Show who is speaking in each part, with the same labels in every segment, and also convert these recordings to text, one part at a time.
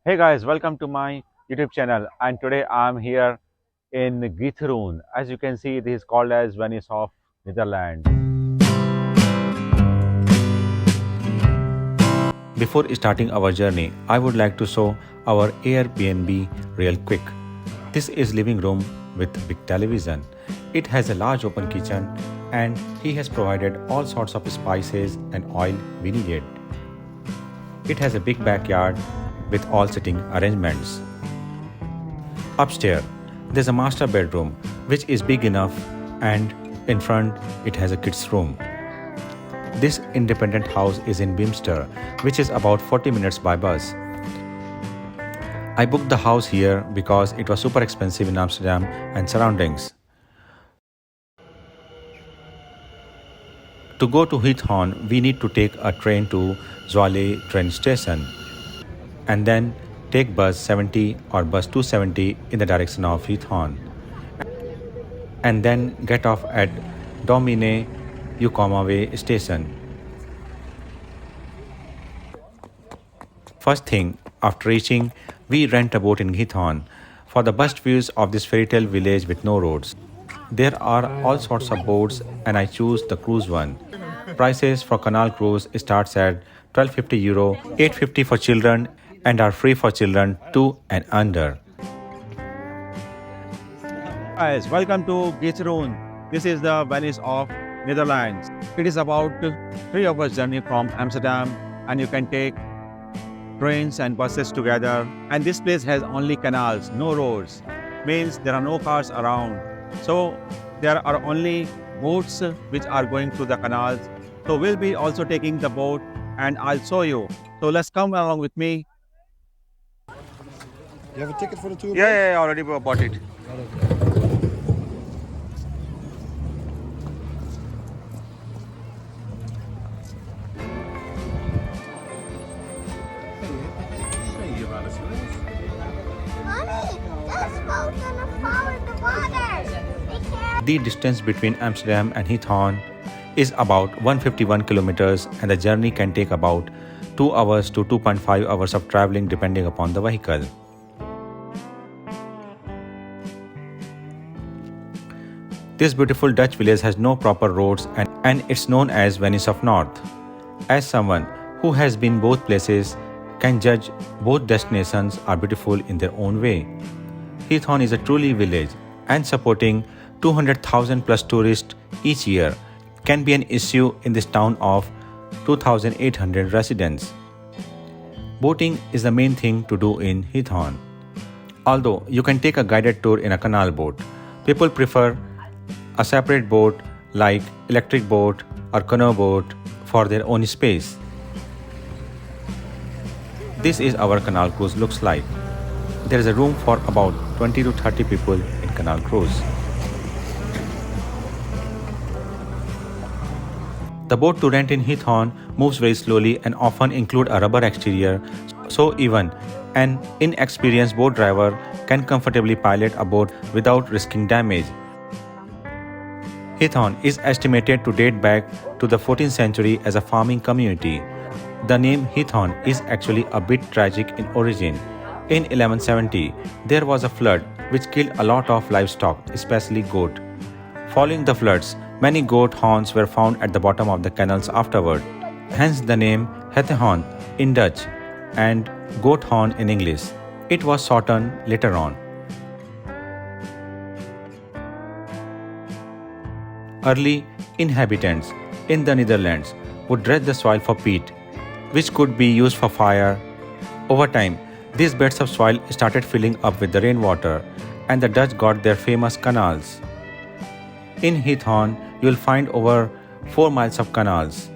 Speaker 1: Hey guys, welcome to my YouTube channel. And today I'm here in Giethoorn. As you can see, this is called as Venice of Netherlands. Before starting our journey, I would like to show our Airbnb real quick. This is living room with big television. It has a large open kitchen and he has provided all sorts of spices and oil we needed. It has a big backyard with all sitting arrangements. Upstairs, there's a master bedroom which is big enough and in front it has a kids room. This independent house is in Bimster, which is about 40 minutes by bus. I booked the house here because it was super expensive in Amsterdam and surroundings. To go to Giethoorn, we need to take a train to Zwolle train station and then take bus 70 or bus 270 in the direction of Giethoorn and then get off at Domine Way station. First thing, after reaching, we rent a boat in Giethoorn for the best views of this fairytale village with no roads. There are all sorts of boats and I choose the cruise one. Prices for canal cruise starts at €1250, €850 for children and are free for children 2 and under. Guys, welcome to Giethoorn. This is the Venice of Netherlands. It is about 3 hours journey from Amsterdam and you can take trains and buses together. And this place has only canals, no roads. Means there are no cars around. So there are only boats which are going through the canals. So we'll be also taking the boat and I'll show you. So let's come along with me.
Speaker 2: You have a ticket for the tour?
Speaker 1: Yeah, I already bought it. The distance between Amsterdam and Giethoorn is about 151 kilometers and the journey can take about 2 hours to 2.5 hours of traveling depending upon the vehicle. This beautiful Dutch village has no proper roads and it's known as Venice of North. As someone who has been both places can judge both destinations are beautiful in their own way. Giethoorn is a truly village and supporting 200,000 plus tourists each year can be an issue in this town of 2,800 residents. Boating is the main thing to do in Giethoorn. Although you can take a guided tour in a canal boat, people prefer a separate boat like electric boat or canoe boat for their own space. This is our canal cruise looks like. There is a room for about 20 to 30 people in canal cruise. The boat to rent in Giethoorn moves very slowly and often include a rubber exterior, so even an inexperienced boat driver can comfortably pilot a boat without risking damage. Giethoorn is estimated to date back to the 14th century as a farming community. The name Giethoorn is actually a bit tragic in origin. In 1170, there was a flood which killed a lot of livestock, especially goat. Following the floods, many goat horns were found at the bottom of the canals afterward. Hence the name Giethoorn in Dutch and goat horn in English. It was shortened later on. Early inhabitants in the Netherlands would dredge the soil for peat, which could be used for fire. Over time, these beds of soil started filling up with the rainwater and the Dutch got their famous canals. In Giethoorn, you will find over 4 miles of canals.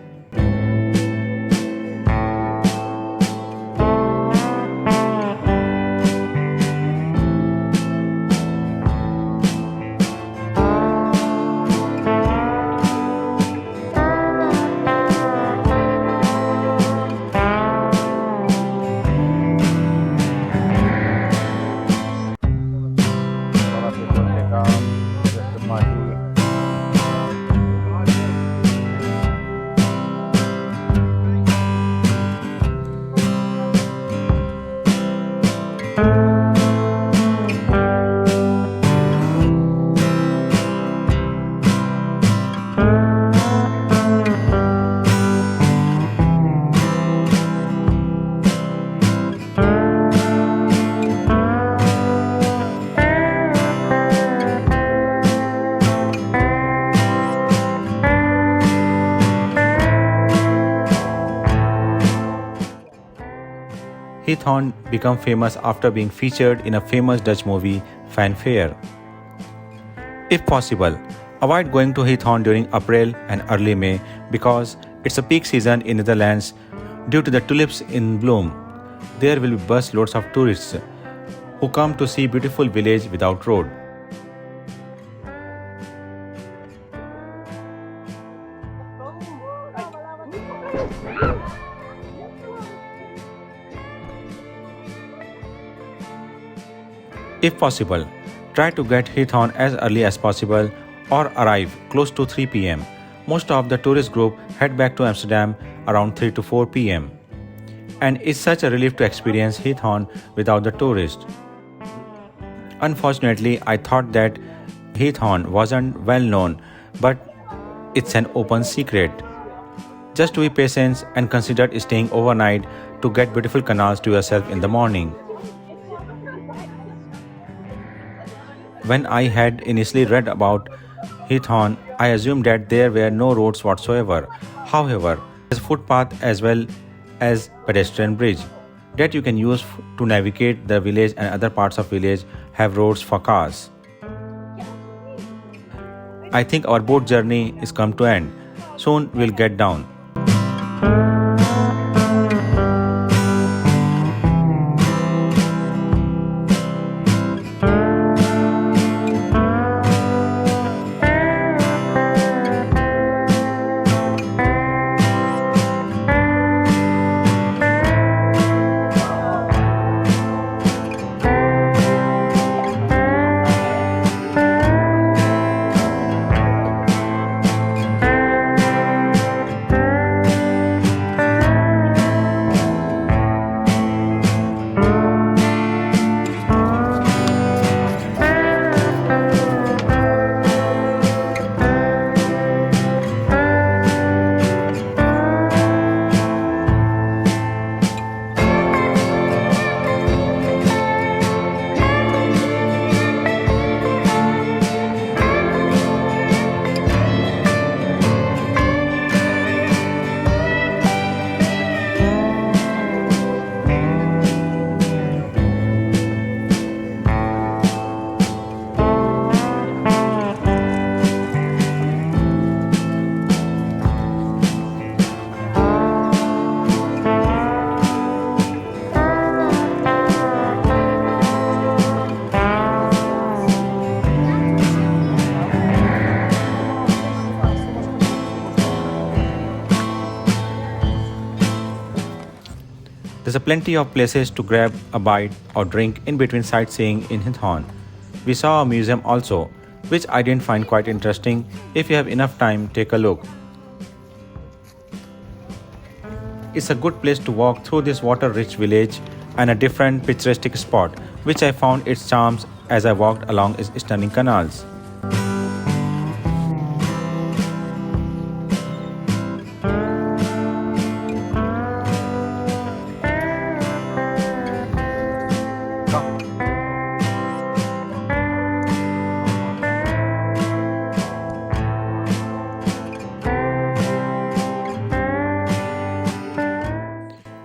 Speaker 1: Giethoorn became famous after being featured in a famous Dutch movie, Fanfare. If possible, avoid going to Giethoorn during April and early May because it's a peak season in Netherlands due to the tulips in bloom. There will be bus loads of tourists who come to see beautiful village without road. If possible, try to get Giethoorn as early as possible or arrive close to 3 pm. Most of the tourist group head back to Amsterdam around 3 to 4 pm. And it's such a relief to experience Giethoorn without the tourists. Unfortunately, I thought that Giethoorn wasn't well known, but it's an open secret. Just be patient and consider staying overnight to get beautiful canals to yourself in the morning. When I had initially read about Giethoorn, I assumed that there were no roads whatsoever. However, there's a footpath as well as pedestrian bridge that you can use to navigate the village, and other parts of village have roads for cars. I think our boat journey is come to end. Soon we'll get down. There's plenty of places to grab a bite or drink in between sightseeing in Giethoorn. We saw a museum also, which I didn't find quite interesting. If you have enough time, take a look. It's a good place to walk through this water-rich village and a different picturesque spot, which I found its charms as I walked along its stunning canals.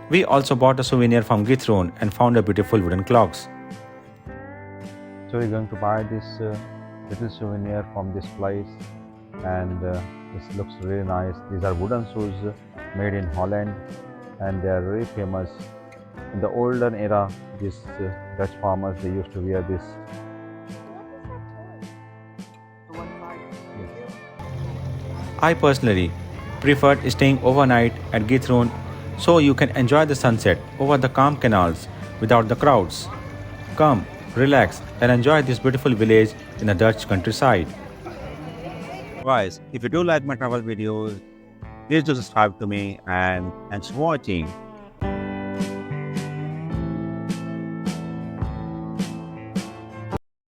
Speaker 1: We also bought a souvenir from Giethoorn and found a beautiful wooden clocks. So we're going to buy this little souvenir from this place, and this looks really nice. These are wooden shoes made in Holland, and they are very famous. In the olden era, these Dutch farmers, they used to wear this. I personally preferred staying overnight at Giethoorn so you can enjoy the sunset over the calm canals without the crowds. Come, relax and enjoy this beautiful village in the Dutch countryside.
Speaker 2: Guys, if you do like my travel videos, please do subscribe to me, and thanks for watching.